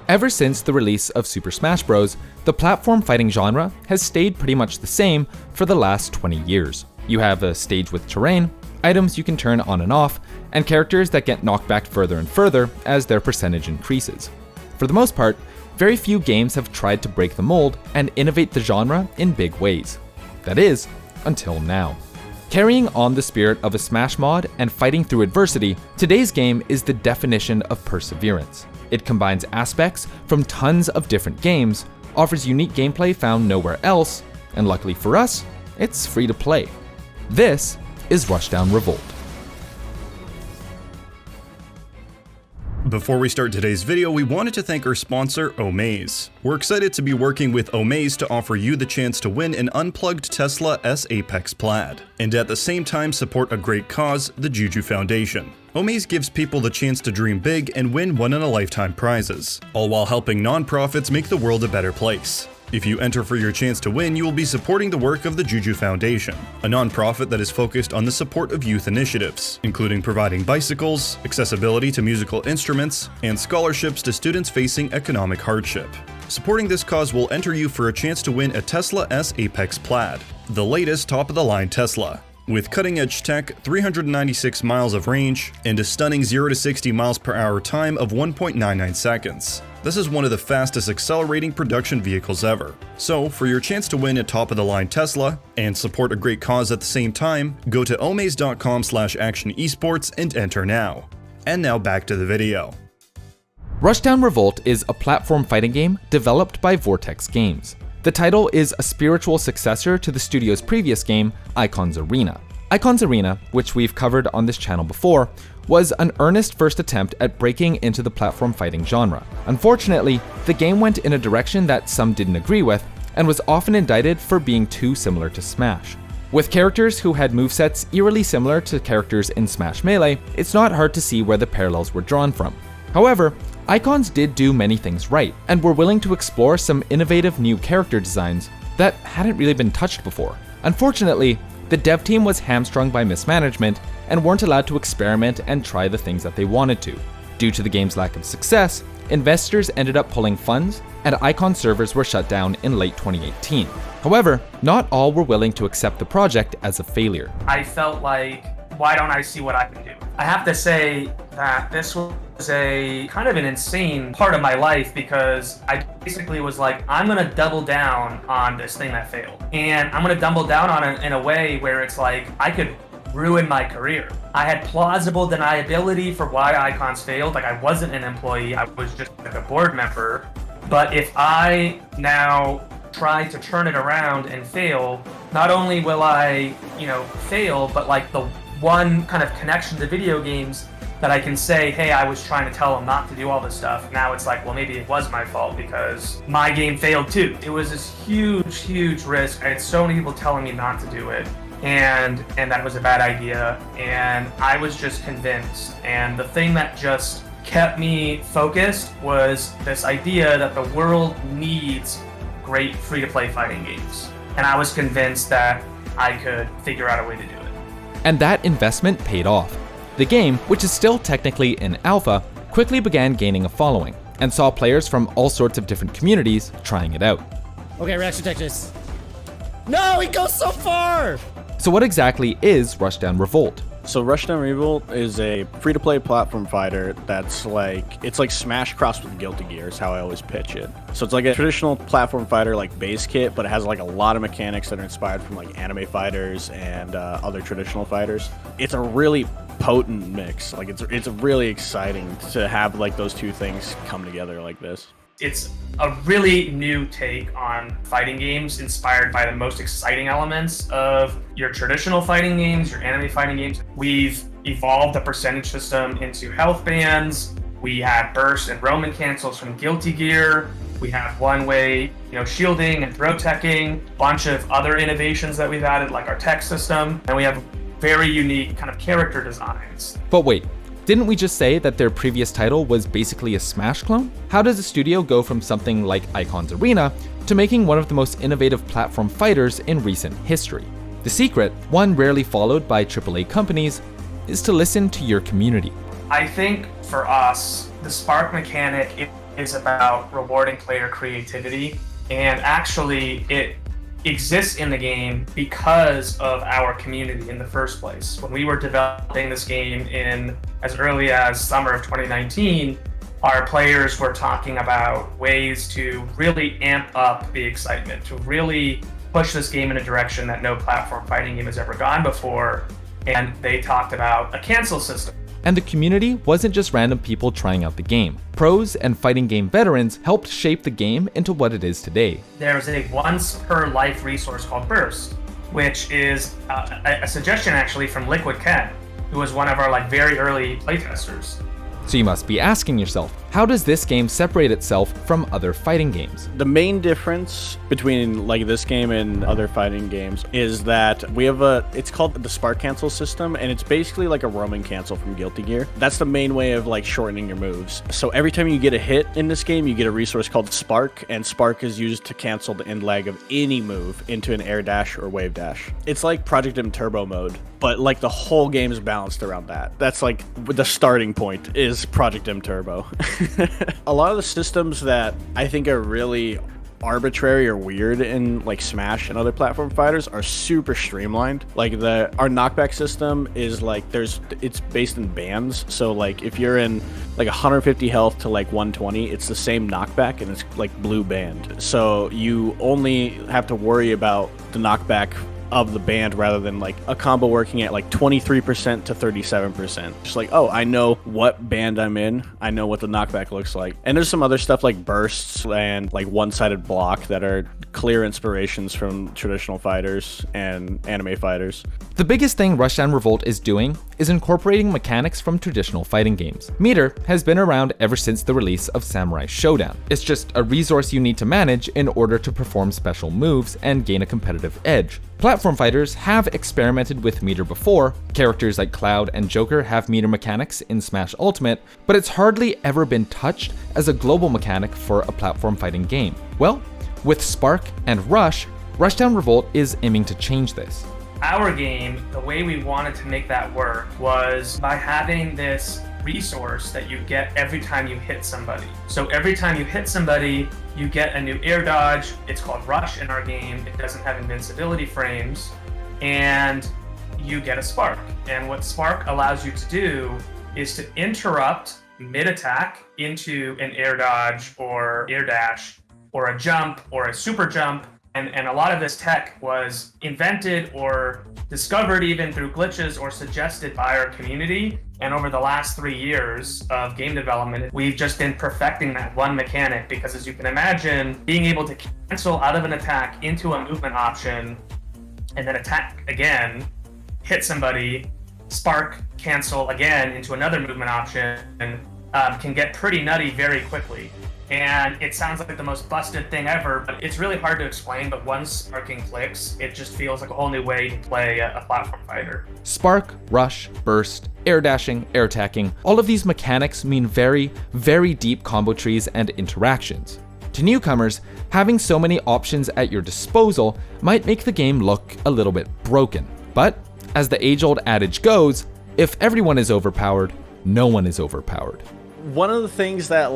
Ever since the release of Super Smash Bros., the platform fighting genre has stayed pretty much the same for the last 20 years. You have a stage with terrain, items you can turn on and off, and characters that get knocked back further and further as their percentage increases. For the most part, very few games have tried to break the mold and innovate the genre in big ways. That is, until now. Carrying on the spirit of a Smash mod and fighting through adversity, today's game is the definition of perseverance. It combines aspects from tons of different games, offers unique gameplay found nowhere else, and luckily for us, it's free to play. This is Rushdown Revolt. Before we start today's video, we wanted to thank our sponsor, Omaze. We're excited to be working with Omaze to offer you the chance to win an unplugged Tesla S Apex Plaid, and at the same time support a great cause, the Juju Foundation. Omaze gives people the chance to dream big and win one-in-a-lifetime prizes, all while helping nonprofits make the world a better place. If you enter for your chance to win, you will be supporting the work of the Juju Foundation, a nonprofit that is focused on the support of youth initiatives, including providing bicycles, accessibility to musical instruments, and scholarships to students facing economic hardship. Supporting this cause will enter you for a chance to win a Tesla S Apex Plaid, the latest top-of-the-line Tesla. With cutting-edge tech, 396 miles of range, and a stunning 0 to 60 miles per hour time of 1.99 seconds. This is one of the fastest accelerating production vehicles ever. So, for your chance to win a top-of-the-line Tesla, and support a great cause at the same time, go to omaze.com/Akshon esports and enter now. And now back to the video. Rushdown Revolt is a platform fighting game developed by Vortex Games. The title is a spiritual successor to the studio's previous game, Icon's Arena. Icon's Arena, which we've covered on this channel before, was an earnest first attempt at breaking into the platform fighting genre. Unfortunately, the game went in a direction that some didn't agree with, and was often indicted for being too similar to Smash. With characters who had movesets eerily similar to characters in Smash Melee, it's not hard to see where the parallels were drawn from. However, Icons did do many things right, and were willing to explore some innovative new character designs that hadn't really been touched before. Unfortunately, the dev team was hamstrung by mismanagement and weren't allowed to experiment and try the things that they wanted to. Due to the game's lack of success, investors ended up pulling funds, and Icon servers were shut down in late 2018. However, not all were willing to accept the project as a failure. I felt like, why don't I see what I can do? I have to say that this was a kind of an insane part of my life, because I basically was like, I'm gonna double down on this thing that failed. And I'm gonna double down on it in a way where it's like, I could ruin my career. I had plausible deniability for why Icons failed. Like, I wasn't an employee, I was just like a board member. But if I now try to turn it around and fail, not only will I, fail, but like the one kind of connection to video games that I can say, hey, I was trying to tell them not to do all this stuff. Now it's like, well, maybe it was my fault because my game failed too. It was this huge, huge risk. I had so many people telling me not to do it, and that was a bad idea. And I was just convinced. And the thing that just kept me focused was this idea that the world needs great free-to-play fighting games. And I was convinced that I could figure out a way to do it. And that investment paid off. The game, which is still technically in alpha, quickly began gaining a following, and saw players from all sorts of different communities trying it out. Okay, reaction Texas. No, he goes so far! So what exactly is Rushdown Revolt? So Rushdown Revolt is a free-to-play platform fighter that's it's like Smash crossed with Guilty Gear is how I always pitch it. So it's like a traditional platform fighter like base kit, but it has like a lot of mechanics that are inspired from like anime fighters and other traditional fighters. It's a really potent mix. Like it's really exciting to have like those two things come together like this. It's a really new take on fighting games, inspired by the most exciting elements of your traditional fighting games, your anime fighting games. We've evolved the percentage system into health bands. We have burst and roam and cancels from Guilty Gear. We have one-way, shielding and throw teching. Bunch of other innovations that we've added, like our tech system, and we have very unique kind of character designs. But wait, didn't we just say that their previous title was basically a Smash clone? How does a studio go from something like Icon's Arena to making one of the most innovative platform fighters in recent history? The secret, one rarely followed by AAA companies, is to listen to your community. I think for us, the spark mechanic is about rewarding player creativity, and actually it exists in the game because of our community in the first place. When we were developing this game in as early as summer of 2019, our players were talking about ways to really amp up the excitement, to really push this game in a direction that no platform fighting game has ever gone before. And they talked about a cancel system. And the community wasn't just random people trying out the game. Pros and fighting game veterans helped shape the game into what it is today. There's a once per life resource called Burst, which is a suggestion actually from Liquid Ken, who was one of our very early playtesters. So you must be asking yourself, how does this game separate itself from other fighting games? The main difference between this game and other fighting games is that we have it's called the Spark cancel system, and it's basically like a roaming cancel from Guilty Gear. That's the main way of shortening your moves. So every time you get a hit in this game, you get a resource called Spark, and Spark is used to cancel the end lag of any move into an air dash or wave dash. It's like Project M Turbo mode, but the whole game is balanced around that. That's the starting point is Project M Turbo. A lot of the systems that I think are really arbitrary or weird in Smash and other platform fighters are super streamlined. Our knockback system is it's based in bands. So if you're in 150 health to 120, it's the same knockback, and it's blue band. So you only have to worry about the knockback of the band rather than a combo working at 23% to 37%. Just oh, I know what band I'm in, I know what the knockback looks like. And there's some other stuff like bursts and one-sided block that are clear inspirations from traditional fighters and anime fighters. The biggest thing Rushdown Revolt is doing is incorporating mechanics from traditional fighting games. Meter has been around ever since the release of Samurai Showdown. It's just a resource you need to manage in order to perform special moves and gain a competitive edge. Platform fighters have experimented with meter before. Characters like Cloud and Joker have meter mechanics in Smash Ultimate, but it's hardly ever been touched as a global mechanic for a platform fighting game. Well, with Spark and Rushdown Revolt is aiming to change this. Our game, the way we wanted to make that work was by having this resource that you get every time you hit somebody. So every time you hit somebody, you get a new air dodge. It's called Rush in our game. It doesn't have invincibility frames, and you get a Spark. And what Spark allows you to do is to interrupt mid-attack into an air dodge or air dash or a jump or a super jump. And a lot of this tech was invented or discovered even through glitches or suggested by our community. And over the last 3 years of game development, we've just been perfecting that one mechanic, because as you can imagine, being able to cancel out of an attack into a movement option and then attack again, hit somebody, spark, cancel again into another movement option, can get pretty nutty very quickly. And it sounds like the most busted thing ever, but it's really hard to explain. But once sparking clicks, it just feels like a whole new way to play a platform fighter. Spark, rush, burst, air dashing, air attacking, all of these mechanics mean very, very deep combo trees and interactions. To newcomers, having so many options at your disposal might make the game look a little bit broken. But as the age-old adage goes, if everyone is overpowered, no one is overpowered. One of the things that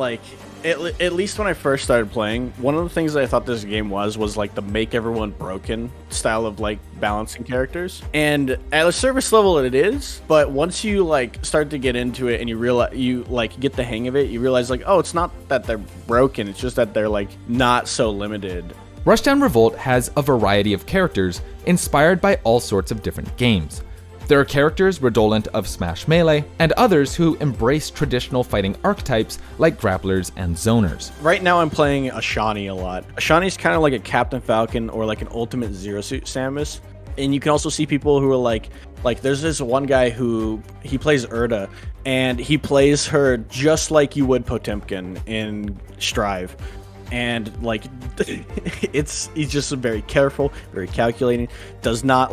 at least when I first started playing, one of the things that I thought this game was the make everyone broken style of balancing characters. And at a surface level it is, but once you start to get into it and you realize you get the hang of it, you realize oh, it's not that they're broken, it's just that they're not so limited. Rushdown Revolt has a variety of characters inspired by all sorts of different games. There are characters redolent of Smash Melee, and others who embrace traditional fighting archetypes like grapplers and zoners. Right now I'm playing Akshon a lot. Akshon's kind of like a Captain Falcon or an Ultimate Zero Suit Samus. And you can also see people who are like there's this one guy who he plays Urda, and he plays her just like you would Potemkin in Strive. And he's just very careful, very calculating, does not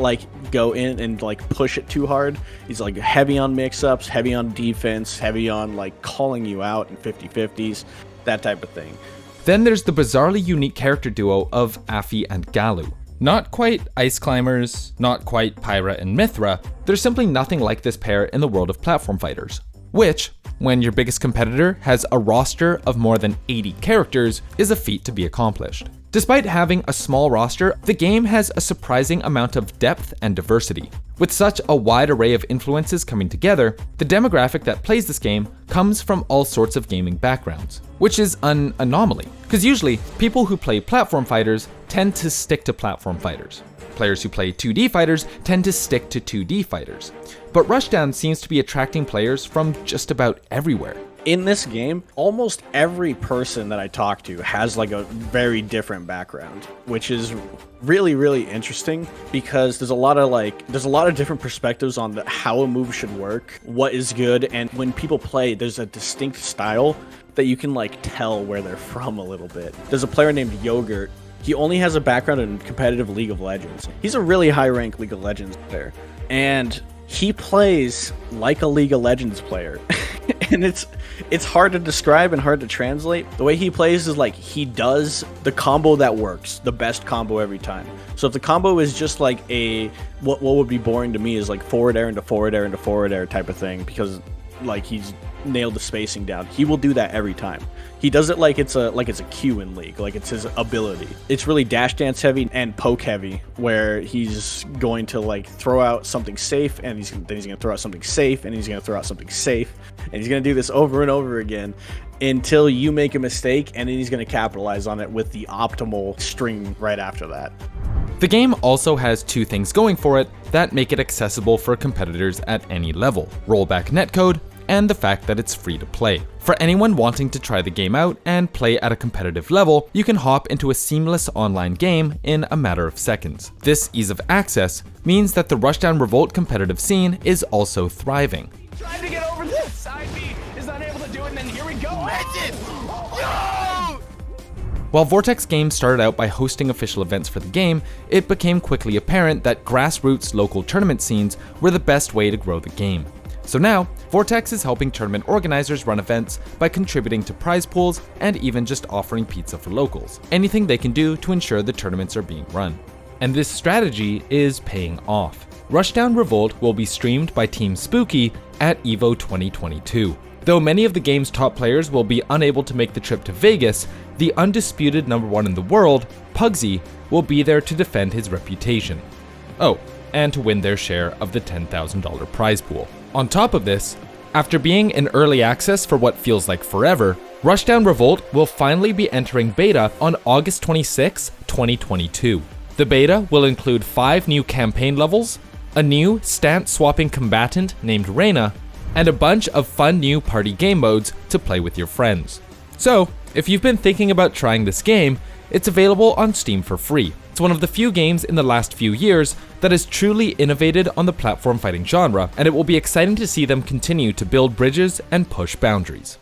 go in and push it too hard. He's heavy on mix-ups, heavy on defense, heavy on calling you out in 50-50s, that type of thing. Then there's the bizarrely unique character duo of Afi and Galu. Not quite Ice Climbers, not quite Pyra and Mithra, there's simply nothing like this pair in the world of platform fighters. which, when your biggest competitor has a roster of more than 80 characters, is a feat to be accomplished. Despite having a small roster, the game has a surprising amount of depth and diversity. With such a wide array of influences coming together, the demographic that plays this game comes from all sorts of gaming backgrounds, which is an anomaly, because usually people who play platform fighters tend to stick to platform fighters. Players who play 2D fighters tend to stick to 2D fighters. But Rushdown seems to be attracting players from just about everywhere. In this game, almost every person that I talk to has like a very different background, which is really, really interesting because there's a lot of different perspectives on how a move should work, what is good, and when people play, there's a distinct style that you can like tell where they're from a little bit. There's a player named Yogurt. He only has a background in competitive League of Legends. He's a really high-ranked League of Legends player, and he plays like a League of Legends player. And it's hard to describe and hard to translate. The way he plays is like he does the combo that works, the best combo every time. So if the combo is just like what would be boring to me is like forward air into forward air into forward air type of thing, because like he's nailed the spacing down. He will do that every time. He does it like it's a Q in League, like it's his ability. It's really dash dance heavy and poke heavy, where he's going to like throw out something safe, and then he's going to throw out something safe, and he's going to throw out something safe, and he's going to do this over and over again until you make a mistake, and then he's going to capitalize on it with the optimal string right after that. The game also has two things going for it that make it accessible for competitors at any level: rollback netcode and the fact that it's free to play. For anyone wanting to try the game out and play at a competitive level, you can hop into a seamless online game in a matter of seconds. This ease of access means that the Rushdown Revolt competitive scene is also thriving. Trying to get over this side B is unable to do it, and then here we go. No! While Vortex Games started out by hosting official events for the game, it became quickly apparent that grassroots local tournament scenes were the best way to grow the game. So now, Vortex is helping tournament organizers run events by contributing to prize pools and even just offering pizza for locals. Anything they can do to ensure the tournaments are being run. And this strategy is paying off. Rushdown Revolt will be streamed by Team Spooky at EVO 2022. Though many of the game's top players will be unable to make the trip to Vegas, the undisputed #1 in the world, Pugsy, will be there to defend his reputation. Oh, and to win their share of the $10,000 prize pool. On top of this, after being in early access for what feels like forever, Rushdown Revolt will finally be entering beta on August 26, 2022. The beta will include 5 new campaign levels, a new stance-swapping combatant named Reyna, and a bunch of fun new party game modes to play with your friends. So, if you've been thinking about trying this game, it's available on Steam for free. It's one of the few games in the last few years that has truly innovated on the platform fighting genre, and it will be exciting to see them continue to build bridges and push boundaries.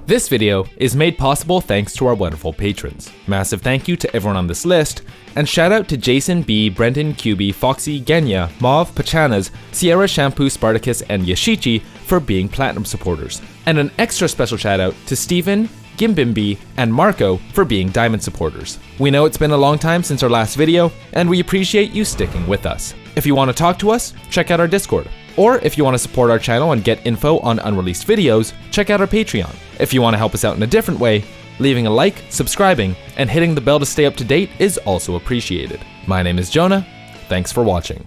This video is made possible thanks to our wonderful patrons. Massive thank you to everyone on this list, and shout out to Jason B, Brendan QB, Foxy, Genya, Mauve, Pachanas, Sierra Shampoo, Spartacus, and Yashichi for being platinum supporters. And an extra special shout out to Steven, Gimbimbi, and Marco for being diamond supporters. We know it's been a long time since our last video, and we appreciate you sticking with us. If you want to talk to us, check out our Discord. Or if you want to support our channel and get info on unreleased videos, check out our Patreon. If you want to help us out in a different way, leaving a like, subscribing, and hitting the bell to stay up to date is also appreciated. My name is Jonah. Thanks for watching.